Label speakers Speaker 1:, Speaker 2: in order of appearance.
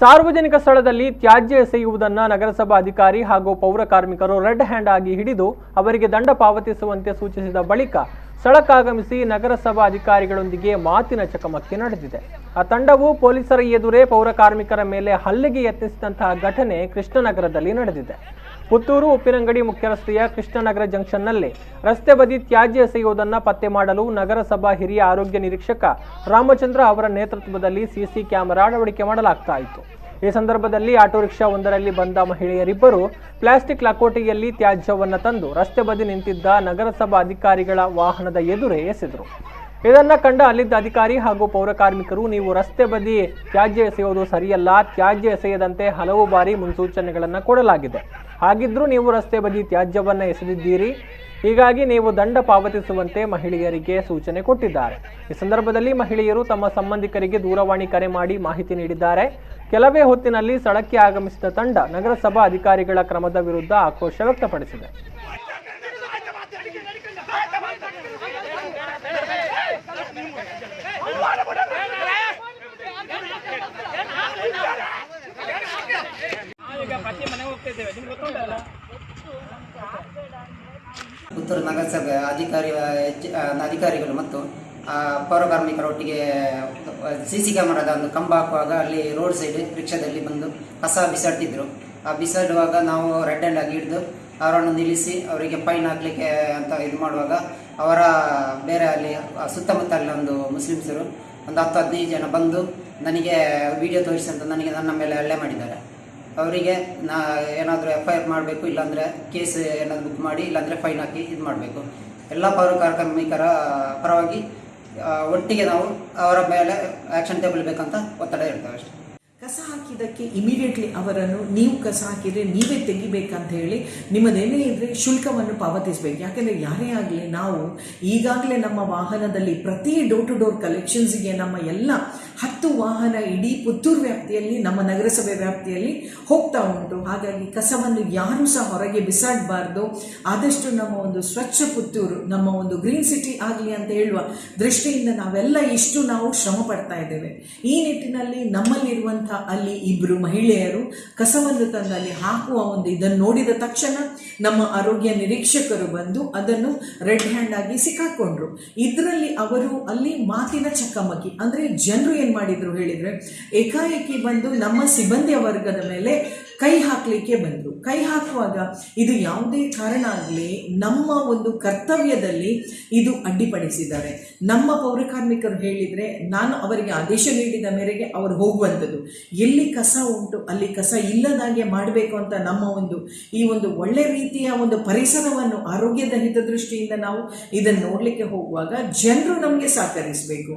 Speaker 1: ಸಾರ್ವಜನಿಕ ಸ್ಥಳದಲ್ಲಿ ತ್ಯಾಜ್ಯ ಎಸೆಯುವುದನ್ನು ನಗರಸಭಾ ಅಧಿಕಾರಿ ಹಾಗೂ ಪೌರ ಕಾರ್ಮಿಕರು ರೆಡ್ ಹ್ಯಾಂಡ್ ಆಗಿ ಹಿಡಿದು ಅವರಿಗೆ ದಂಡ ಪಾವತಿಸುವಂತೆ ಸೂಚಿಸಿದ ಬಳಿಕ ಸ್ಥಳಕ್ಕಾಗಮಿಸಿ ನಗರಸಭಾ ಅಧಿಕಾರಿಗಳೊಂದಿಗೆ ಮಾತಿನ ಚಕಮಕಿ ನಡೆದಿದೆ. ಆ ತಂಡವು ಪೊಲೀಸರ ಎದುರೇ ಪೌರ ಕಾರ್ಮಿಕರ ಮೇಲೆ ಹಲ್ಲೆಗೆ ಯತ್ನಿಸಿದಂತಹ ಘಟನೆ ಕೃಷ್ಣನಗರದಲ್ಲಿ ನಡೆದಿದೆ. ಪುತ್ತೂರು ಉಪ್ಪಿನಂಗಡಿ ಮುಖ್ಯ ರಸ್ತೆಯ ಕೃಷ್ಣನಗರ ಜಂಕ್ಷನ್ನಲ್ಲಿ ರಸ್ತೆ ಬದಿ ತ್ಯಾಜ್ಯ ಎಸೆಯುವುದನ್ನು ಪತ್ತೆ ಮಾಡಲು ನಗರಸಭಾ ಹಿರಿಯ ಆರೋಗ್ಯ ನಿರೀಕ್ಷಕ ರಾಮಚಂದ್ರ ಅವರ ನೇತೃತ್ವದಲ್ಲಿ ಸಿಸಿ ಕ್ಯಾಮೆರಾ ಅಳವಡಿಕೆ ಮಾಡಲಾಗ್ತಾ ಇತ್ತು. ಈ ಸಂದರ್ಭದಲ್ಲಿ ಆಟೋ ರಿಕ್ಷಾ ಒಂದರಲ್ಲಿ ಬಂದ ಮಹಿಳೆಯರಿಬ್ಬರು ಪ್ಲಾಸ್ಟಿಕ್ ಲಕೋಟೆಯಲ್ಲಿ ತ್ಯಾಜ್ಯವನ್ನು ತಂದು ರಸ್ತೆ ಬದಿ ನಿಂತಿದ್ದ ನಗರಸಭಾ ಅಧಿಕಾರಿಗಳ ವಾಹನದ ಎದುರೇ ಎಸೆದರು. ಇದನ್ನು ಕಂಡ ಅಲ್ಲಿದ್ದ ಅಧಿಕಾರಿ ಹಾಗೂ ಪೌರ ಕಾರ್ಮಿಕರು, ನೀವು ರಸ್ತೆ ಬದಿ ತ್ಯಾಜ್ಯ ಎಸೆಯುವುದು ಸರಿಯಲ್ಲ, ತ್ಯಾಜ್ಯ ಎಸೆಯದಂತೆ ಹಲವು ಬಾರಿ ಮುನ್ಸೂಚನೆಗಳನ್ನು ಕೊಡಲಾಗಿದೆ, ಹಾಗಿದ್ರೂ ನೀವು ರಸ್ತೆ ಬದಿ ತ್ಯಾಜ್ಯವನ್ನು ಎಸೆದಿದ್ದೀರಿ, ಹೀಗಾಗಿ ನೀವು ದಂಡ ಪಾವತಿಸುವಂತೆ ಮಹಿಳೆಯರಿಗೆ ಸೂಚನೆ ಕೊಟ್ಟಿದ್ದಾರೆ. ಈ ಸಂದರ್ಭದಲ್ಲಿ ಮಹಿಳೆಯರು ತಮ್ಮ ಸಂಬಂಧಿಕರಿಗೆ ದೂರವಾಣಿ ಕರೆ ಮಾಡಿ ಮಾಹಿತಿ ನೀಡಿದ್ದಾರೆ. ಕೆಲವೇ ಹೊತ್ತಿನಲ್ಲಿ ಸ್ಥಳಕ್ಕೆ ಆಗಮಿಸಿದ ತಂಡ ನಗರಸಭಾ ಅಧಿಕಾರಿಗಳ ಕ್ರಮದ ವಿರುದ್ಧ ಆಕ್ರೋಶ ವ್ಯಕ್ತಪಡಿಸಿದೆ.
Speaker 2: ಪುತ್ತೂರು ನಗರಸಭೆ ಅಧಿಕಾರಿಗಳು ಮತ್ತು ಪೌರ ಕಾರ್ಮಿಕರೊಟ್ಟಿಗೆ ಸಿಸಿ ಕ್ಯಾಮರಾದ ಒಂದು ಕಂಬ ಹಾಕುವಾಗ ಅಲ್ಲಿ ರೋಡ್ ಸೈಡ್ ರಿಕ್ಷಾದಲ್ಲಿ ಬಂದು ಕಸ ಬಿಸಾಡ್ತಿದ್ರು. ಆ ಬಿಸಾಡುವಾಗ ನಾವು ರೆಡ್ ಹ್ಯಾಂಡ್ ಆಗಿ ಹಿಡಿದು ಅವರನ್ನು ನಿಲ್ಲಿಸಿ ಅವರಿಗೆ ಫೈನ್ ಹಾಕಲಿಕ್ಕೆ ಅಂತ ಇದು ಮಾಡುವಾಗ ಅವರ ಬೇರೆ ಅಲ್ಲಿ ಸುತ್ತಮುತ್ತ ಅಲ್ಲಿ ಒಂದು ಮುಸ್ಲಿಮ್ಸರು ಒಂದು 10-15 ಜನ ಬಂದು ನನಗೆ ವಿಡಿಯೋ ತೋರಿಸಿ ಅಂತ ನನ್ನ ಮೇಲೆ ಹಲ್ಲೆ ಮಾಡಿದ್ದಾರೆ. ಅವರಿಗೆ ಏನಾದರೂ FIR ಮಾಡಬೇಕು, ಇಲ್ಲಾಂದರೆ ಕೇಸ್ ಏನಾದರೂ ಬುಕ್ ಮಾಡಿ, ಇಲ್ಲಾಂದರೆ ಫೈನ್ ಹಾಕಿ ಇದು ಮಾಡಬೇಕು. ಎಲ್ಲ ಪೌರ ಕಾರ್ಮಿಕರ ಪರವಾಗಿ ಒಟ್ಟಿಗೆ ನಾವು ಅವರ ಮೇಲೆ ಆ್ಯಕ್ಷನ್ ತಗೊಳ್ಬೇಕಂತ ಒತ್ತಡ ಇರ್ತೇವೆ ಅಷ್ಟೇ.
Speaker 3: ಕಸ ಹಾಕಿದ್ದಕ್ಕೆ ಇಮಿಡಿಯೇಟ್ಲಿ ಅವರನ್ನು ನೀವು ಕಸ ಹಾಕಿದರೆ ನೀವೇ ತೆಗಿಬೇಕಂತ ಹೇಳಿ ನಿಮ್ಮದೇನೇ ಇದ್ದರೆ ಶುಲ್ಕವನ್ನು ಪಾವತಿಸಬೇಕು. ಯಾಕೆಂದರೆ ಯಾರೇ ಆಗಲಿ ನಾವು ಈಗಾಗಲೇ ನಮ್ಮ ವಾಹನದಲ್ಲಿ ಪ್ರತಿ ಡೋರ್ ಟು ಡೋರ್ ಕಲೆಕ್ಷನ್ಸ್ಗೆ ನಮ್ಮ ಎಲ್ಲ 10 ವಾಹನ ಇಡೀ ಪುತ್ತೂರು ವ್ಯಾಪ್ತಿಯಲ್ಲಿ ನಮ್ಮ ನಗರಸಭೆ ವ್ಯಾಪ್ತಿಯಲ್ಲಿ ಹೋಗ್ತಾ ಉಂಟು. ಹಾಗಾಗಿ ಕಸವನ್ನು ಯಾರೂ ಸಹ ಹೊರಗೆ ಬಿಸಾಡಬಾರ್ದು. ಆದಷ್ಟು ನಮ್ಮ ಒಂದು ಸ್ವಚ್ಛ ಪುತ್ತೂರು, ನಮ್ಮ ಒಂದು ಗ್ರೀನ್ ಸಿಟಿ ಆಗಲಿ ಅಂತ ಹೇಳುವ ದೃಷ್ಟಿಯಿಂದ ನಾವೆಲ್ಲ ನಾವು ಶ್ರಮ ಪಡ್ತಾ ಇದ್ದೇವೆ. ಈ ನಿಟ್ಟಿನಲ್ಲಿ ನಮ್ಮಲ್ಲಿರುವಂಥ ಅಲ್ಲಿ 2 ಮಹಿಳೆಯರು ಕಸವನ್ನು ತಂದು ಅಲ್ಲಿ ಹಾಕುವ ಒಂದು ಇದನ್ನು ನೋಡಿದ ತಕ್ಷಣ ನಮ್ಮ ಆರೋಗ್ಯ ನಿರೀಕ್ಷಕರು ಬಂದು ಅದನ್ನು ರೆಡ್ ಹ್ಯಾಂಡ್ ಆಗಿ ಸಿಕ್ಕಾಕೊಂಡ್ರು. ಇದರಲ್ಲಿ ಅವರು ಅಲ್ಲಿ ಮಾತಿನ ಚಕಮಕಿ ಅಂದರೆ ಜನರು ಏನು ಮಾಡಿದ್ರು ಹೇಳಿದರೆ, ಏಕಾಏಕಿ ಬಂದು ನಮ್ಮ ಸಿಬ್ಬಂದಿಯ ವರ್ಗದ ಮೇಲೆ ಕೈ ಹಾಕಲಿಕ್ಕೆ ಬಂದರು. ಕೈ ಹಾಕುವಾಗ ಇದು ಯಾವುದೇ ಕಾರಣ ಆಗಲಿ ನಮ್ಮ ಒಂದು ಕರ್ತವ್ಯದಲ್ಲಿ ಇದು ಅಡ್ಡಿಪಡಿಸಿದ್ದಾರೆ. ನಮ್ಮ ಪೌರ ಕಾರ್ಮಿಕರು ಹೇಳಿದರೆ ನಾನು ಅವರಿಗೆ ಆದೇಶ ನೀಡಿದ ಮೇರೆಗೆ ಅವರು ಹೋಗುವಂಥದ್ದು. ಎಲ್ಲಿ ಕಸ ಉಂಟು ಅಲ್ಲಿ ಕಸ ಇಲ್ಲದಾಗೆ ಮಾಡಬೇಕು ಅಂತ ನಮ್ಮ ಈ ಒಂದು ಒಳ್ಳೆ ರೀತಿಯ ಒಂದು ಪರಿಸರವನ್ನು ಆರೋಗ್ಯದ ಹಿತದೃಷ್ಟಿಯಿಂದ ನಾವು ಇದನ್ನು ನೋಡಲಿಕ್ಕೆ ಹೋಗುವಾಗ ಜನರು ನಮಗೆ ಸಹಕರಿಸಬೇಕು.